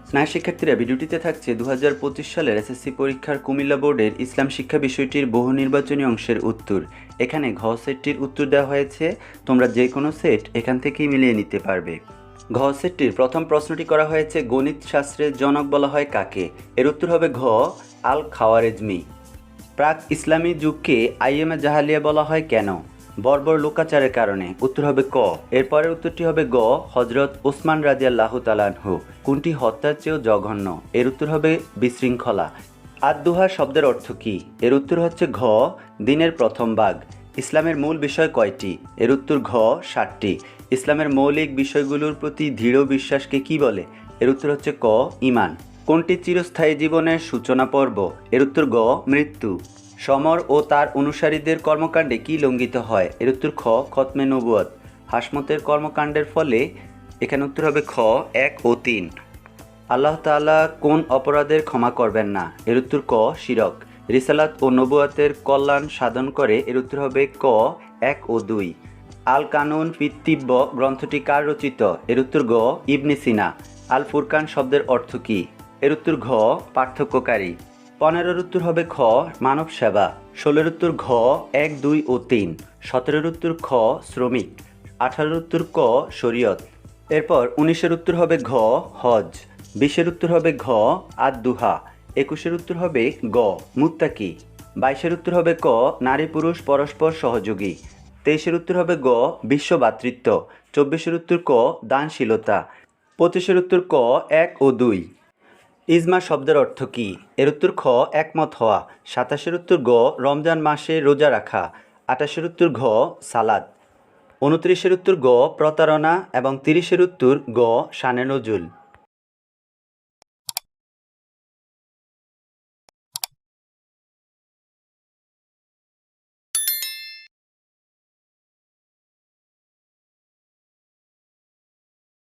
স্নায় শিক্ষার্থীরা, ভিডিওটিতে থাকছে 2025 সালের এসএসসি পরীক্ষার কুমিল্লা বোর্ডের ইসলাম শিক্ষা বিষয়টির বহু নির্বাচনী অংশের উত্তর। এখানে ঘ সেটটির উত্তর দেওয়া হয়েছে, তোমরা যে কোনো সেট এখান থেকেই মিলিয়ে নিতে পারবে। ঘ সেটটির প্রথম প্রশ্নটি করা হয়েছে, গণিত শাস্ত্রের জনক বলা হয় কাকে? এর উত্তর হবে ঘ, আল খাওয়ারেজমি। প্রাক ইসলামী যুগকে আইএমএ জাহালিয়া বলা হয় কেন? বর্বর লোকাচারের কারণে। উত্তর হবে ক। এরপরের উত্তরটি হবে গ, হজরত ওসমান রাদিয়াল্লাহু তাআলা আনহু। কোনটি হত্যার চেয়েও জঘন্য? এর উত্তর হবে বিশৃঙ্খলা। আদ-দুহা শব্দের অর্থ কী? এর উত্তর হচ্ছে ঘ, দিনের প্রথম ভাগ। ইসলামের মূল বিষয় কয়টি? এর উত্তর ঘ, 7টি। ইসলামের মৌলিক বিষয়গুলোর প্রতি দৃঢ় বিশ্বাসকে কী বলে? এর উত্তর হচ্ছে ক, ঈমান। কোনটি চিরস্থায়ী জীবনের সূচনা পর্ব? এর উত্তর গ, মৃত্যু। সমর ও তার অনুসারীদের কর্মকাণ্ডে কি লঙ্ঘিত হয়? এর উত্তর খ, খতমে নবুয়ত। হাসমতের কর্মকাণ্ডের ফলে। এখানে উত্তর হবে খ, 1 ও 3। আল্লাহ তাআলা কোন অপরাধের ক্ষমা করবেন না? এর উত্তর ক, শিরক। রিসালাত ও নবুয়তের কল্যাণ সাধন করে। এর উত্তর হবে ক, 1 ও 2। আল কানুন পিতৃব্য গ্রন্থটি কার রচিত? এর উত্তর গ, ইবনে সিনা। আল ফুরকান শব্দের অর্থ কী? এর উত্তর ঘ, পার্থক্যকারী। 15-র উত্তর হবে খ, মানব সেবা। 16-র উত্তর ঘ, 1, 2 ও 3। 17-র উত্তর খ, শ্রমিক। 18-র উত্তর ক, শরীয়ত। এরপর 19-এর উত্তর হবে ঘ, হজ। 20-এর উত্তর হবে ঘ, আদ-দুহা। 21-এর উত্তর হবে গ, মুত্তাকি। 22-এর উত্তর হবে ক, নারী পুরুষ পরস্পর সহযোগী। 23-এর উত্তর হবে গ, বিশ্ব ভ্রাতৃত্ব। 24-এর উত্তর ক, দানশীলতা। 25-এর উত্তর ক, 1 ও 2। ইজমা শব্দের অর্থ কী? এর উত্তর খ, একমত হওয়া। 27-এর উত্তর গ, রমজান মাসে রোজা রাখা। 28-এর উত্তর ঘ, সালাদ। 29-এর উত্তর গ, প্রতারণা এবং 30-এর উত্তর গ, শানে নজুল।